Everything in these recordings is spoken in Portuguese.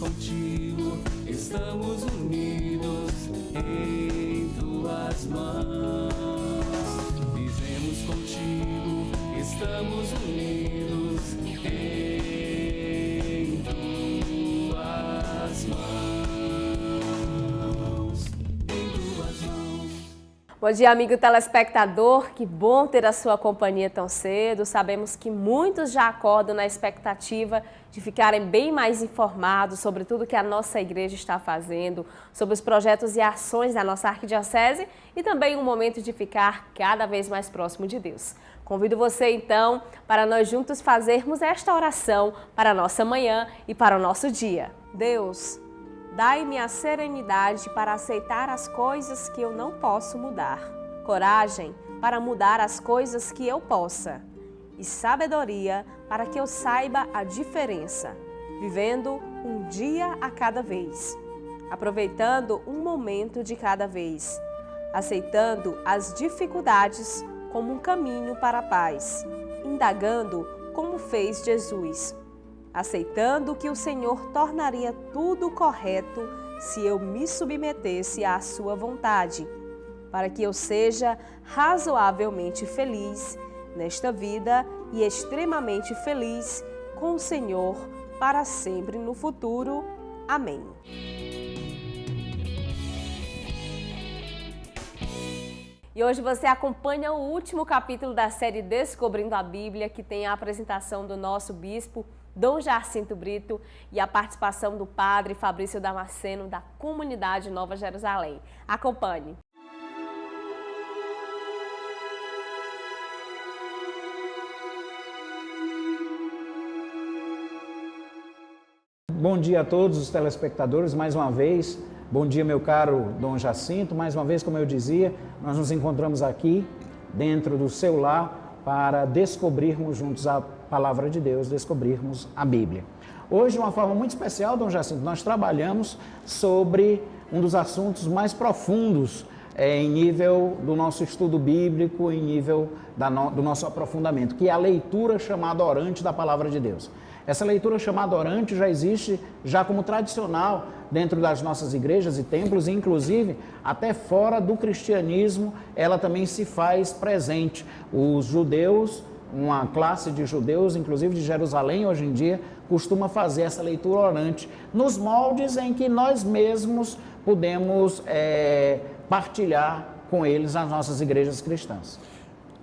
contigo, estamos unidos em tuas mãos. Vivemos contigo, estamos unidos em tuas mãos. Em tuas mãos. Bom dia, amigo telespectador, que bom ter a sua companhia tão cedo. Sabemos que muitos já acordam na expectativa de ficarem bem mais informados sobre tudo que a nossa igreja está fazendo, sobre os projetos e ações da nossa arquidiocese e também um momento de ficar cada vez mais próximo de Deus. Convido você então para nós juntos fazermos esta oração para a nossa manhã e para o nosso dia. Deus, dai-me a serenidade para aceitar as coisas que eu não posso mudar, coragem para mudar as coisas que eu possa e sabedoria para que eu saiba a diferença, vivendo um dia a cada vez, aproveitando um momento de cada vez, aceitando as dificuldades como um caminho para a paz, indagando como fez Jesus, aceitando que o Senhor tornaria tudo correto se eu me submetesse à sua vontade, para que eu seja razoavelmente feliz nesta vida e extremamente feliz com o Senhor para sempre no futuro. Amém. E hoje você acompanha o último capítulo da série Descobrindo a Bíblia, que tem a apresentação do nosso bispo, Dom Jacinto Brito, e a participação do padre Fabrício Damasceno, da comunidade Nova Jerusalém. Acompanhe! Bom dia a todos os telespectadores, mais uma vez. Bom dia, meu caro Dom Jacinto. Mais uma vez, como eu dizia, nós nos encontramos aqui dentro do seu lar para descobrirmos juntos a Palavra de Deus, descobrirmos a Bíblia. Hoje, de uma forma muito especial, Dom Jacinto, nós trabalhamos sobre um dos assuntos mais profundos em nível do nosso estudo bíblico, em nível do nosso aprofundamento, que é a leitura chamada orante da Palavra de Deus. Essa leitura chamada orante já existe já como tradicional dentro das nossas igrejas e templos, e inclusive até fora do cristianismo ela também se faz presente. Os judeus, uma classe de judeus, inclusive de Jerusalém hoje em dia, costuma fazer essa leitura orante nos moldes em que nós mesmos podemos partilhar com eles as nossas igrejas cristãs.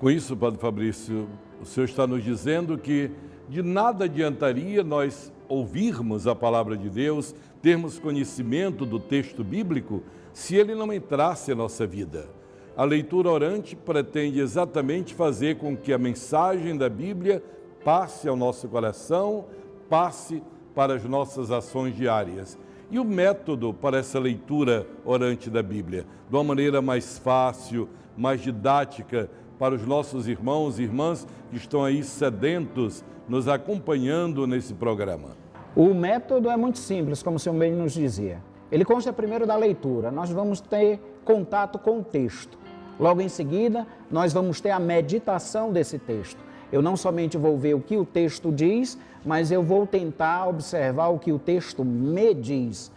Com isso, Padre Fabrício, o senhor está nos dizendo que de nada adiantaria nós ouvirmos a palavra de Deus, termos conhecimento do texto bíblico, se ele não entrasse em nossa vida. A leitura orante pretende exatamente fazer com que a mensagem da Bíblia passe ao nosso coração, passe para as nossas ações diárias. E o método para essa leitura orante da Bíblia? De uma maneira mais fácil, mais didática, para os nossos irmãos e irmãs que estão aí sedentos, nos acompanhando nesse programa. O método é muito simples, como o senhor bem nos dizia. Ele consta primeiro da leitura. Nós vamos ter contato com o texto. Logo em seguida, nós vamos ter a meditação desse texto. Eu não somente vou ver o que o texto diz, mas eu vou tentar observar o que o texto me diz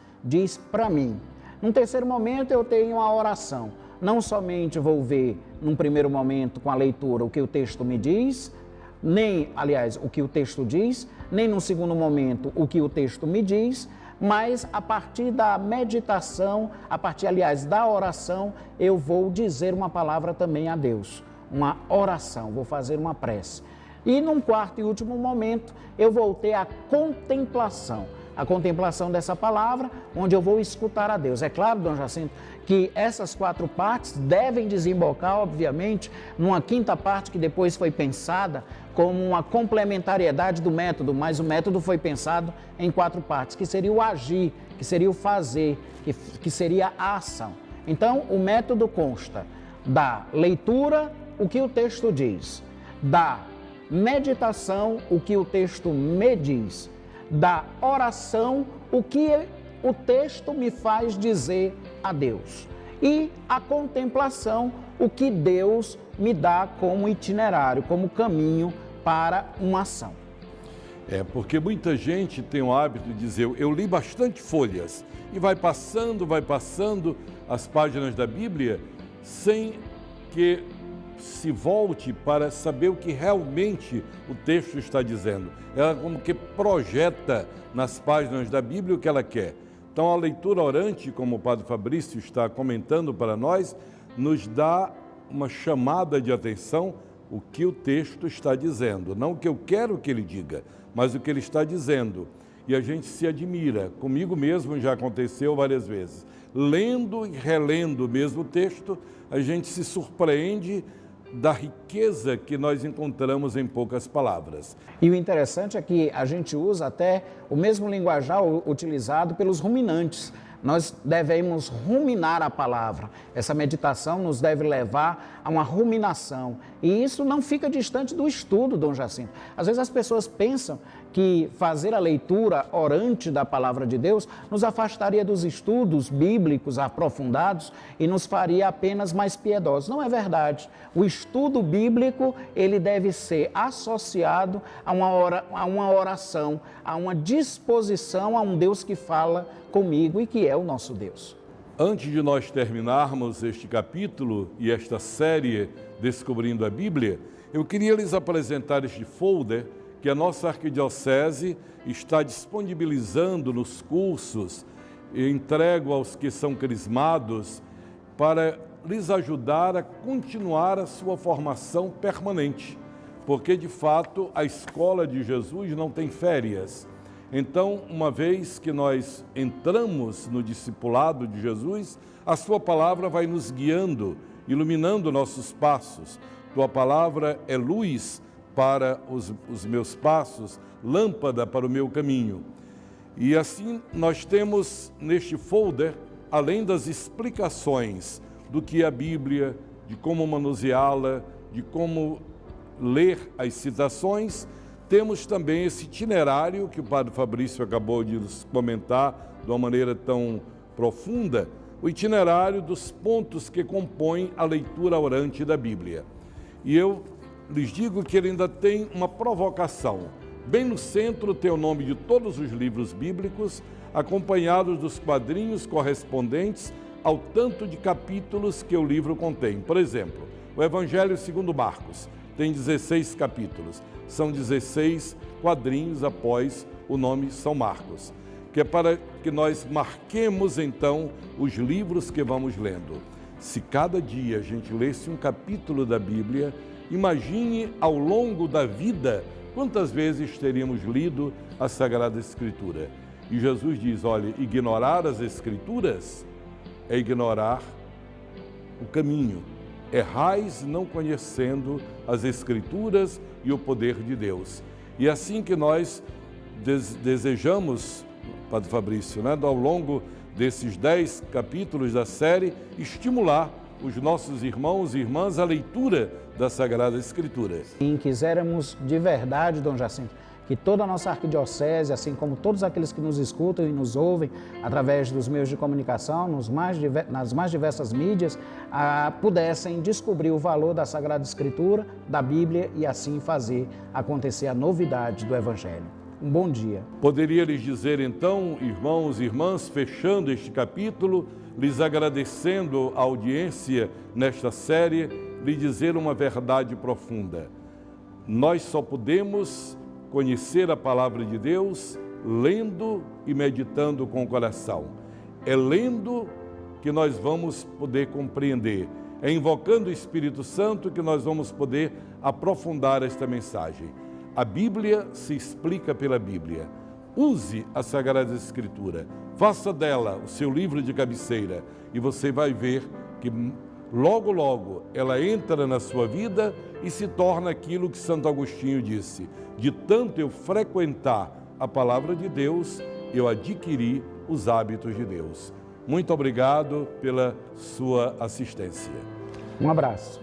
para mim. Num terceiro momento, eu tenho a oração. Não somente vou ver, num primeiro momento, com a leitura, o que o texto me diz, o que o texto diz, nem num segundo momento o que o texto me diz, mas a partir da meditação, a partir, da oração, eu vou dizer uma palavra também a Deus, uma oração, vou fazer uma prece. E num quarto e último momento, eu vou ter a contemplação dessa palavra, onde eu vou escutar a Deus. É claro, Dom Jacinto, que essas quatro partes devem desembocar, obviamente, numa quinta parte que depois foi pensada como uma complementariedade do método, mas o método foi pensado em quatro partes, que seria o agir, que seria o fazer, que seria a ação. Então, o método consta da leitura, o que o texto diz, da meditação, o que o texto me diz, da oração, o que o texto me faz dizer a Deus, e a contemplação, o que Deus me dá como itinerário, como caminho para uma ação. É, porque muita gente tem o hábito de dizer, eu li bastante folhas, e vai passando as páginas da Bíblia sem que se volte para saber o que realmente o texto está dizendo. Ela como que projeta nas páginas da Bíblia o que ela quer. Então a leitura orante, como o Padre Fabrício está comentando para nós, nos dá uma chamada de atenção o que o texto está dizendo. Não o que eu quero que ele diga, mas o que ele está dizendo. E a gente se admira. Comigo mesmo já aconteceu várias vezes. Lendo e relendo o mesmo texto, a gente se surpreende da riqueza que nós encontramos em poucas palavras. E o interessante é que a gente usa até o mesmo linguajar utilizado pelos ruminantes. Nós devemos ruminar a palavra. Essa meditação nos deve levar a uma ruminação. E isso não fica distante do estudo, Dom Jacinto. Às vezes as pessoas pensam que fazer a leitura orante da palavra de Deus nos afastaria dos estudos bíblicos aprofundados e nos faria apenas mais piedosos. Não é verdade. O estudo bíblico, ele deve ser associado a uma oração, a uma disposição a um Deus que fala comigo e que é o nosso Deus. Antes de nós terminarmos este capítulo e esta série Descobrindo a Bíblia, eu queria lhes apresentar este folder que a nossa arquidiocese está disponibilizando nos cursos e entrego aos que são crismados para lhes ajudar a continuar a sua formação permanente, porque de fato a Escola de Jesus não tem férias. Então, uma vez que nós entramos no discipulado de Jesus, a sua palavra vai nos guiando, iluminando nossos passos. Tua palavra é luz para os meus passos, lâmpada para o meu caminho. E assim nós temos neste folder, além das explicações do que é a Bíblia, de como manuseá-la, de como ler as citações, temos também esse itinerário que o Padre Fabrício acabou de nos comentar de uma maneira tão profunda, o itinerário dos pontos que compõem a leitura orante da Bíblia. E eu lhes digo que ele ainda tem uma provocação. Bem no centro tem o nome de todos os livros bíblicos, acompanhados dos quadrinhos correspondentes ao tanto de capítulos que o livro contém. Por exemplo, o Evangelho segundo Marcos tem 16 capítulos. São 16 quadrinhos após o nome São Marcos, que é para que nós marquemos então os livros que vamos lendo. Se cada dia a gente lesse um capítulo da Bíblia, imagine ao longo da vida quantas vezes teríamos lido a Sagrada Escritura. E Jesus diz, olha, ignorar as Escrituras é ignorar o caminho. Errais não conhecendo as Escrituras e o poder de Deus. E assim que nós desejamos, Padre Fabrício, ao longo desses 10 capítulos da série, estimular os nossos irmãos e irmãs à leitura da Sagrada Escritura. E quisermos de verdade, Dom Jacinto, que toda a nossa arquidiocese, assim como todos aqueles que nos escutam e nos ouvem através dos meios de comunicação, nas mais diversas mídias, pudessem descobrir o valor da Sagrada Escritura, da Bíblia e assim fazer acontecer a novidade do Evangelho. Um bom dia. Poderia lhes dizer então, irmãos e irmãs, fechando este capítulo, lhes agradecendo a audiência nesta série, lhe dizer uma verdade profunda. Nós só podemos conhecer a palavra de Deus lendo e meditando com o coração. É lendo que nós vamos poder compreender. É invocando o Espírito Santo que nós vamos poder aprofundar esta mensagem. A Bíblia se explica pela Bíblia. Use a Sagrada Escritura. Faça dela o seu livro de cabeceira e você vai ver que logo, logo ela entra na sua vida e se torna aquilo que Santo Agostinho disse: de tanto eu frequentar a palavra de Deus, eu adquiri os hábitos de Deus. Muito obrigado pela sua assistência. Um abraço.